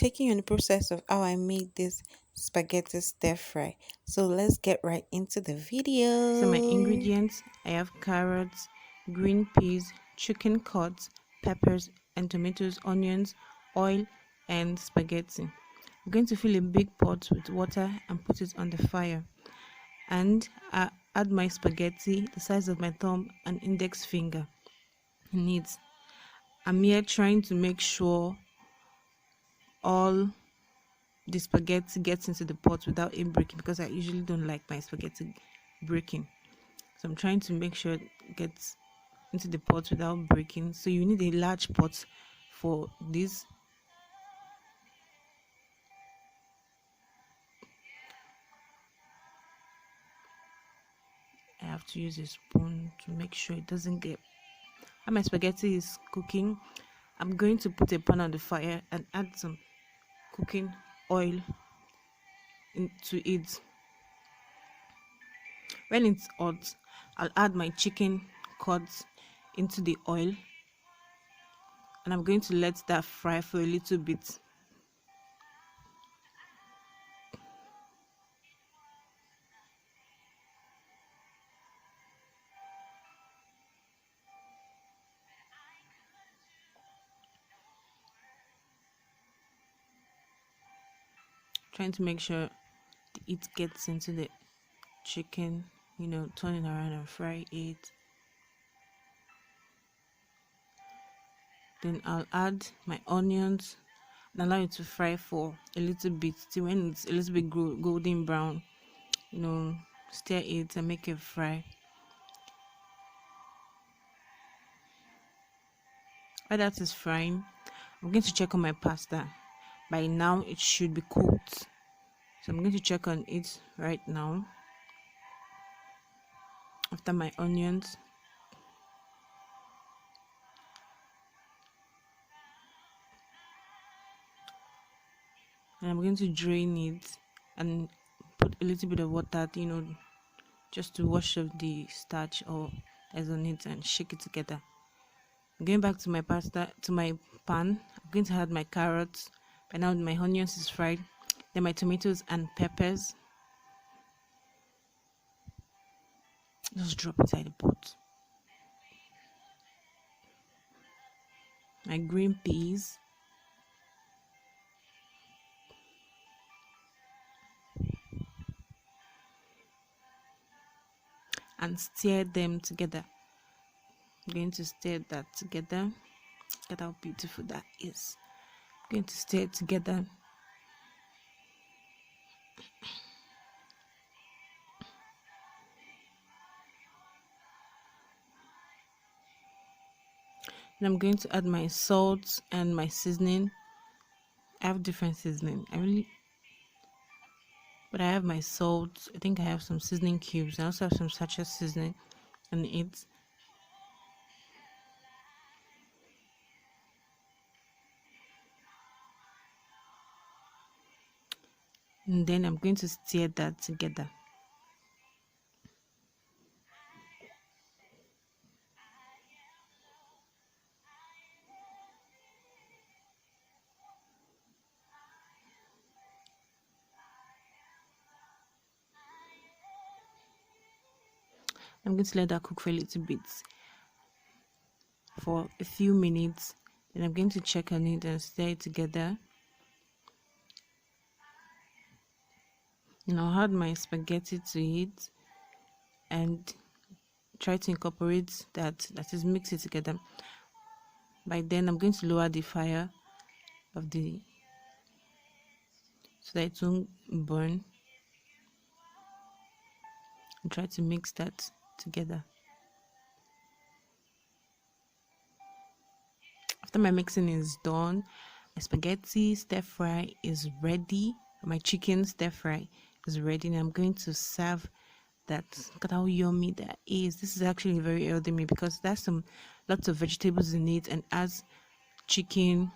taking you on the process of how I made this spaghetti stir fry. So let's get right into the So my video. ingredients, I have carrots, green peas, chicken cuts, peppers and tomatoes, onions, oil and spaghetti. I'm going to fill a big pot with water and put it on the fire. And I add my spaghetti the size of my thumb and index finger in it. I'm here trying to make sure all the spaghetti gets into the pot without it breaking, because I usually don't like my spaghetti breaking. So I'm trying to make sure it gets into the pot without breaking. So you need a large pot for this. I have to use a spoon to make sure it doesn't get. And my spaghetti is cooking. I'm going to put a pan on the fire and add some cooking oil into it. When it's hot, I'll add my chicken cuts into the oil, and I'm going to let that fry for a little bit. Trying to make sure it gets into the chicken, turning around and fry it. Then I'll add my onions and allow it to fry for a little bit till when it's a little bit golden brown. Stir it and make it fry. While that is frying, I'm going to check on my pasta. By now it should be cooked, so I'm going to check on it right now. After my onions, and I'm going to drain it and put a little bit of water, just to wash off the starch or as on it, and shake it together. I'm going back to my pasta, to my pan. I'm going to add my carrots. By now my onions is fried. Then my tomatoes and peppers. Just drop inside the pot. My green peas. And stir them together. I'm going to stir that together. Look at how beautiful that is. I'm going to stir it together. And I'm going to add my salt and my seasoning. I have different seasoning. But I have my salt. I think I have some seasoning cubes. I also have some sachet seasoning and it. And then I'm going to stir that together. I'm going to let that cook for a little bit, for a few minutes. Then I'm going to check on it and stir it together. And I'll add my spaghetti to it and try to incorporate that is mix it together. By then I'm going to lower the fire of the so that it won't burn, and try to mix that together. After my mixing is done, my spaghetti stir fry is ready. My chicken stir fry is ready, and I'm going to serve that. Look at how yummy that is. This is actually very healthy meal because there's some lots of vegetables in it and has chicken